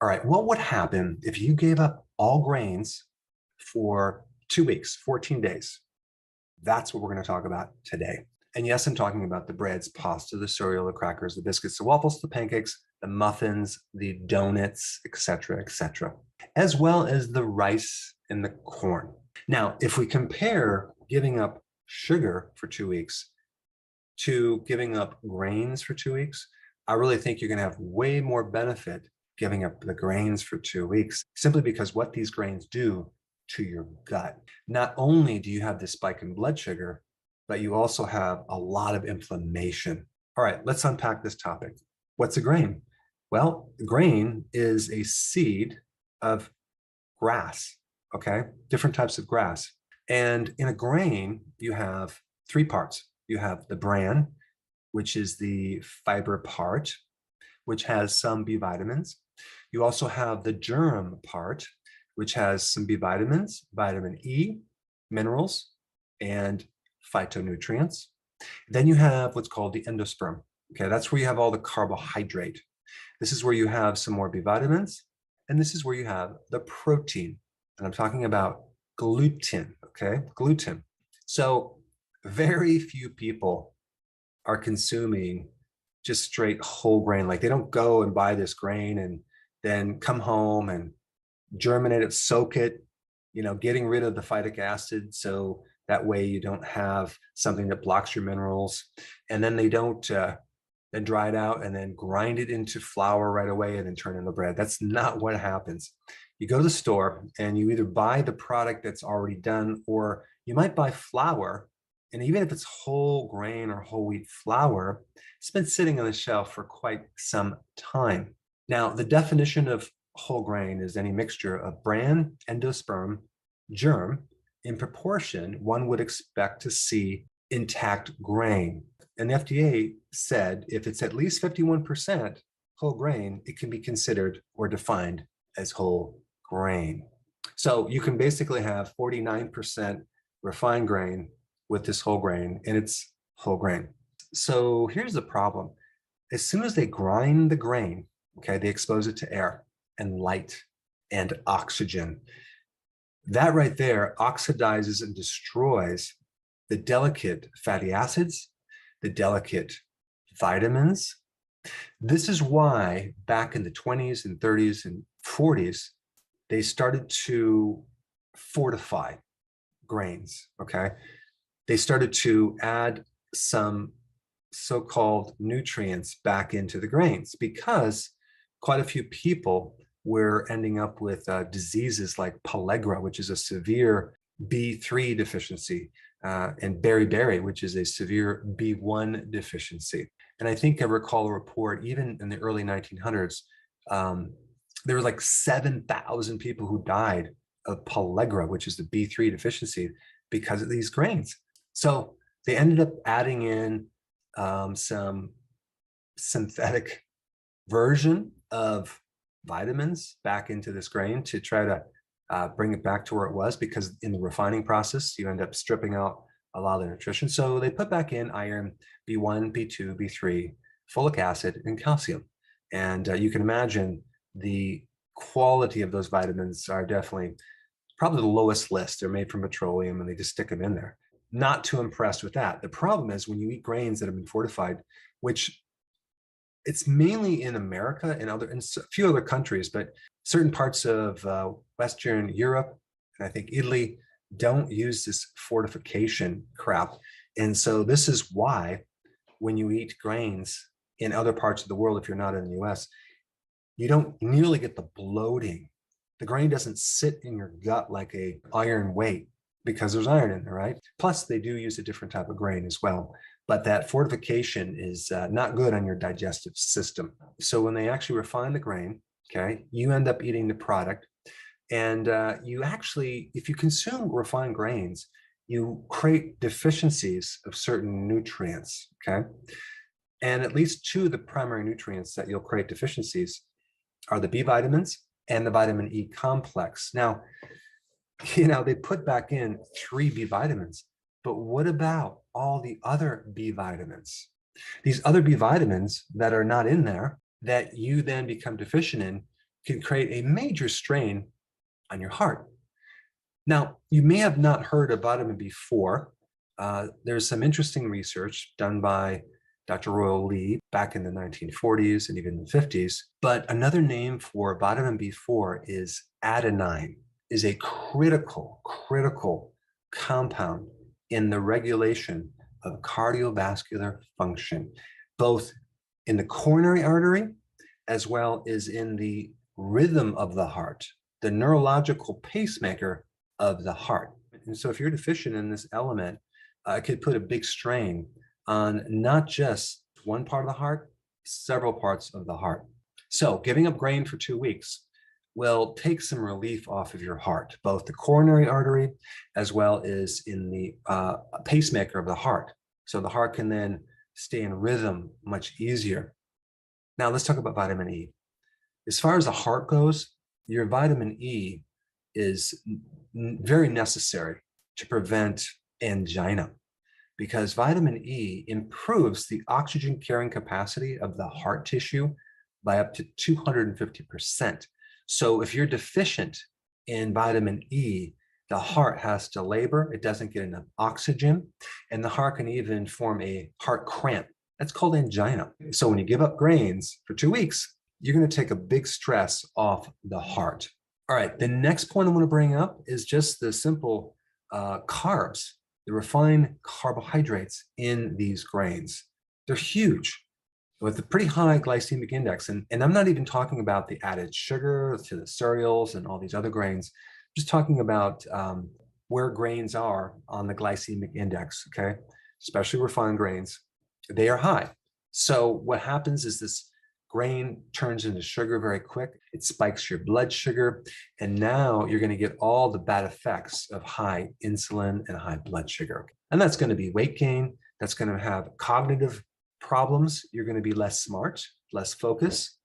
All right, what would happen if you gave up all grains for 2 weeks, 14 days? That's what we're going to talk about today. And yes, I'm talking about the breads, pasta, the cereal, the crackers, the biscuits, the waffles, the pancakes, the muffins, the donuts, etc., as well as the rice and the corn. Now, if we compare giving up sugar for 2 weeks to giving up grains for 2 weeks, I really think you're going to have way more benefit giving up the grains for 2 weeks, simply because what these grains do to your gut. Not only do you have this spike in blood sugar, but you also have a lot of inflammation. All right, let's unpack this topic. What's a grain? Well, a grain is a seed of grass, okay? Different types of grass. And in a grain, you have three parts. You have the bran, which is the fiber part, which has some B vitamins. You also have the germ part, which has some B vitamins, vitamin E, minerals, and phytonutrients. Then you have what's called the endosperm. Okay, that's where you have all the carbohydrate. This is where you have some more B vitamins, and this is where you have the protein. And I'm talking about gluten, okay? Gluten. So very few people are consuming just straight whole grain. Like they don't go and buy this grain and then come home and germinate it, soak it, getting rid of the phytic acid. So that way you don't have something that blocks your minerals. And then they don't then dry it out and then grind it into flour right away and then turn it into bread. That's not what happens. You go to the store and you either buy the product that's already done, or you might buy flour. And even if it's whole grain or whole wheat flour, it's been sitting on the shelf for quite some time. Now, the definition of whole grain is any mixture of bran, endosperm, germ, in proportion one would expect to see intact grain. And the FDA said if it's at least 51% whole grain, it can be considered or defined as whole grain. So you can basically have 49% refined grain with this whole grain, and it's whole grain. So here's the problem. As soon as they grind the grain, okay, they expose it to air and light and oxygen. That right there oxidizes and destroys the delicate fatty acids, the delicate vitamins. This is why back in the 20s and 30s and 40s, they started to fortify grains, okay? They started to add some so-called nutrients back into the grains because quite a few people were ending up with diseases like pellagra, which is a severe B3 deficiency, and beriberi, which is a severe B1 deficiency. And I think I recall a report, even in the early 1900s, there were like 7,000 people who died of pellagra, which is the B3 deficiency, because of these grains. So they ended up adding in some synthetic version of vitamins back into this grain to try to bring it back to where it was, because in the refining process, you end up stripping out a lot of the nutrition. So they put back in iron, B1, B2, B3, folic acid, and calcium. And you can imagine the quality of those vitamins are definitely probably the lowest list. They're made from petroleum and they just stick them in there. Not too impressed with that. The problem is when you eat grains that have been fortified, which it's mainly in America and in a few other countries, but certain parts of Western Europe, and I think Italy, don't use this fortification crap. And so this is why when you eat grains in other parts of the world, if you're not in the US, you don't nearly get the bloating. The grain doesn't sit in your gut like a iron weight because there's iron in there, right? Plus, they do use a different type of grain as well. But that fortification is not good on your digestive system. So when they actually refine the grain, okay, you end up eating the product. And you actually, if you consume refined grains, you create deficiencies of certain nutrients, okay? And at least two of the primary nutrients that you'll create deficiencies are the B vitamins and the vitamin E complex. Now, they put back in 3 B vitamins, but what about all the other B vitamins? These other B vitamins that are not in there that you then become deficient in, can create a major strain on your heart. Now, you may have not heard of vitamin B4. There's some interesting research done by Dr. Royal Lee back in the 1940s and even the 50s. But another name for vitamin B4 is adenine, is a critical compound in the regulation of cardiovascular function, both in the coronary artery as well as in the rhythm of the heart, the neurological pacemaker of the heart. And so if you're deficient in this element, it could put a big strain on not just one part of the heart, several parts of the heart. So giving up grain for 2 weeks will take some relief off of your heart, both the coronary artery as well as in the pacemaker of the heart. So the heart can then stay in rhythm much easier. Now let's talk about vitamin E. As far as the heart goes, your vitamin E is very necessary to prevent angina, because vitamin E improves the oxygen carrying capacity of the heart tissue by up to 250%. So if you're deficient in vitamin E, the heart has to labor, it doesn't get enough oxygen, and the heart can even form a heart cramp. That's called angina. So when you give up grains for 2 weeks, you're going to take a big stress off the heart. All right, the next point I want to bring up is just the simple carbs, the refined carbohydrates in these grains. They're huge with a pretty high glycemic index. And I'm not even talking about the added sugar to the cereals and all these other grains. I'm just talking about where grains are on the glycemic index, okay? Especially refined grains, they are high. So what happens is this grain turns into sugar very quick. It spikes your blood sugar. And now you're going to get all the bad effects of high insulin and high blood sugar. And that's going to be weight gain. That's going to have cognitive problems. You're going to be less smart, less focus,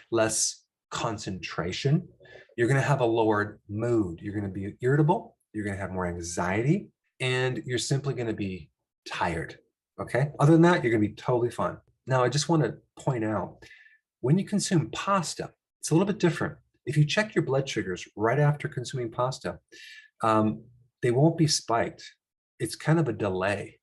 less concentration. You're going to have a lowered mood. You're going to be irritable. You're going to have more anxiety. And you're simply going to be tired. Okay? Other than that, you're going to be totally fine. Now, I just want to point out, when you consume pasta, it's a little bit different. If you check your blood sugars right after consuming pasta, they won't be spiked. It's kind of a delay.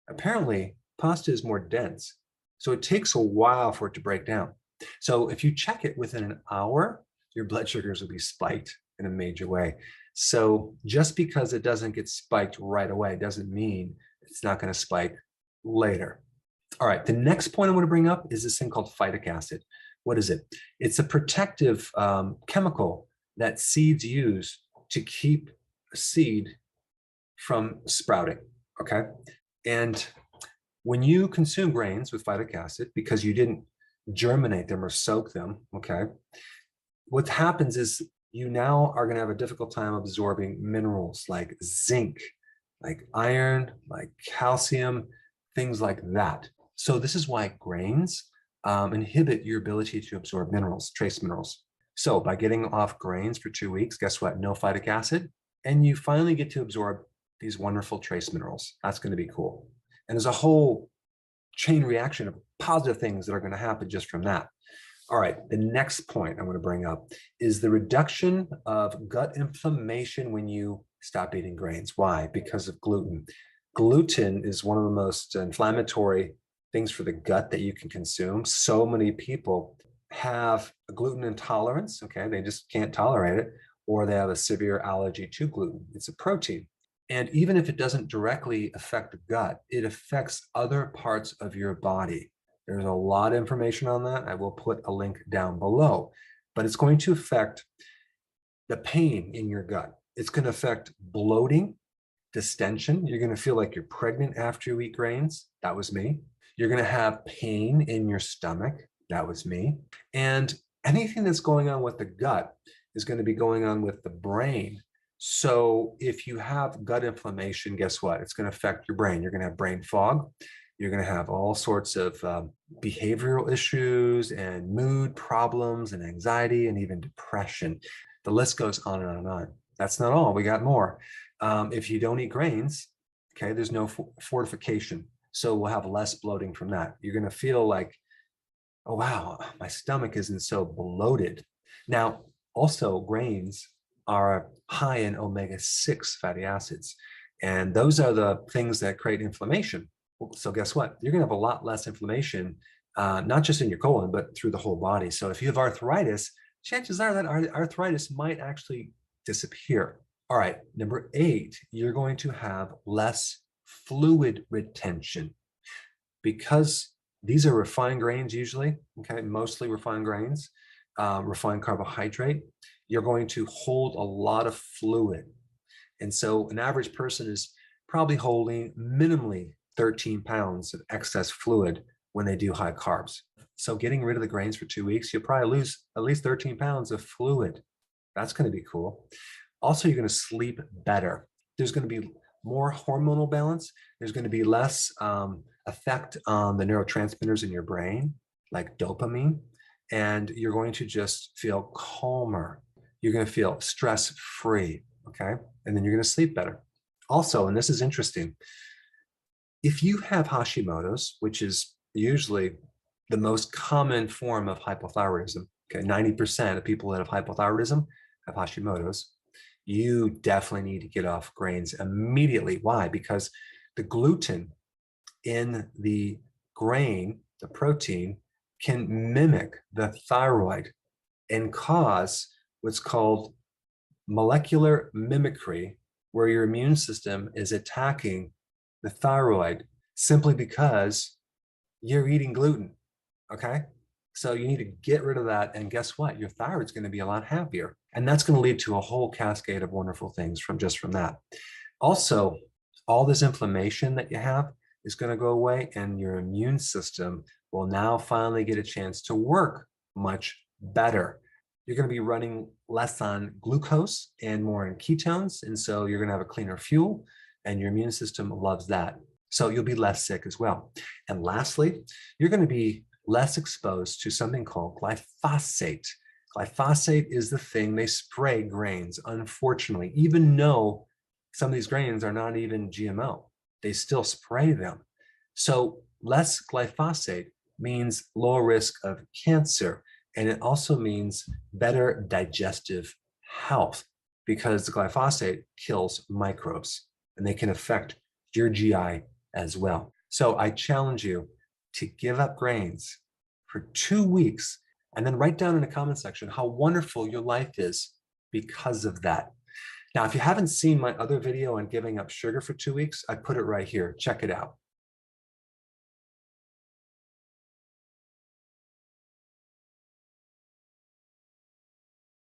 Apparently, pasta is more dense, so it takes a while for it to break down. So if you check it within an hour, your blood sugars will be spiked in a major way. So just because it doesn't get spiked right away doesn't mean it's not going to spike later. All right, the next point I want to bring up is this thing called phytic acid. What is it? It's a protective chemical that seeds use to keep a seed from sprouting, okay? And when you consume grains with phytic acid, because you didn't germinate them or soak them, okay, what happens is you now are going to have a difficult time absorbing minerals like zinc, like iron, like calcium, things like that. So this is why grains inhibit your ability to absorb minerals, trace minerals. So by getting off grains for 2 weeks, guess what? No phytic acid. And you finally get to absorb these wonderful trace minerals. That's going to be cool. And there's a whole chain reaction of positive things that are going to happen just from that. All right, the next point I want to bring up is the reduction of gut inflammation when you stop eating grains. Why? Because of gluten. Gluten is one of the most inflammatory things for the gut that you can consume. So many people have a gluten intolerance, okay? They just can't tolerate it, or they have a severe allergy to gluten. It's a protein. And even if it doesn't directly affect the gut, it affects other parts of your body. There's a lot of information on that. I will put a link down below, but it's going to affect the pain in your gut. It's going to affect bloating, distension. You're going to feel like you're pregnant after you eat grains. That was me. You're going to have pain in your stomach. That was me. And anything that's going on with the gut is going to be going on with the brain. So if you have gut inflammation, guess what? It's going to affect your brain. You're going to have brain fog. You're going to have all sorts of behavioral issues and mood problems and anxiety and even depression. The list goes on and on and on. That's not all. We got more. If you don't eat grains, okay, there's no fortification. So we'll have less bloating from that. You're going to feel like, oh, wow, my stomach isn't so bloated. Now, Also, grains are high in omega-6 fatty acids, and those are the things that create inflammation. So guess what? You're going to have a lot less inflammation, not just in your colon, but through the whole body. So if you have arthritis, chances are that arthritis might actually disappear. All right, number 8, you're going to have less fluid retention because these are refined grains usually, okay, mostly refined grains, refined carbohydrate. You're going to hold a lot of fluid. And so an average person is probably holding minimally 13 pounds of excess fluid when they do high carbs. So getting rid of the grains for 2 weeks, you'll probably lose at least 13 pounds of fluid. That's going to be cool. Also, you're going to sleep better. There's going to be more hormonal balance. There's going to be less effect on the neurotransmitters in your brain, like dopamine. And you're going to just feel calmer. You're going to feel stress-free, okay? And then you're going to sleep better. Also, and this is interesting, if you have Hashimoto's, which is usually the most common form of hypothyroidism, okay, 90% of people that have hypothyroidism have Hashimoto's, you definitely need to get off grains immediately. Why? Because the gluten in the grain, the protein, can mimic the thyroid and cause what's called molecular mimicry, where your immune system is attacking the thyroid simply because you're eating gluten, okay? So you need to get rid of that, and guess what? Your thyroid's going to be a lot happier, and that's going to lead to a whole cascade of wonderful things from that. Also, all this inflammation that you have is going to go away, and your immune system will now finally get a chance to work much better. You're going to be running less on glucose and more in ketones, and so you're going to have a cleaner fuel, and your immune system loves that. So you'll be less sick as well. And lastly, you're going to be less exposed to something called glyphosate. Glyphosate is the thing they spray grains, unfortunately, even though some of these grains are not even GMO, they still spray them. So less glyphosate means lower risk of cancer. And it also means better digestive health because the glyphosate kills microbes and they can affect your GI as well. So I challenge you to give up grains for 2 weeks and then write down in the comment section how wonderful your life is because of that. Now, if you haven't seen my other video on giving up sugar for 2 weeks, I put it right here. Check it out.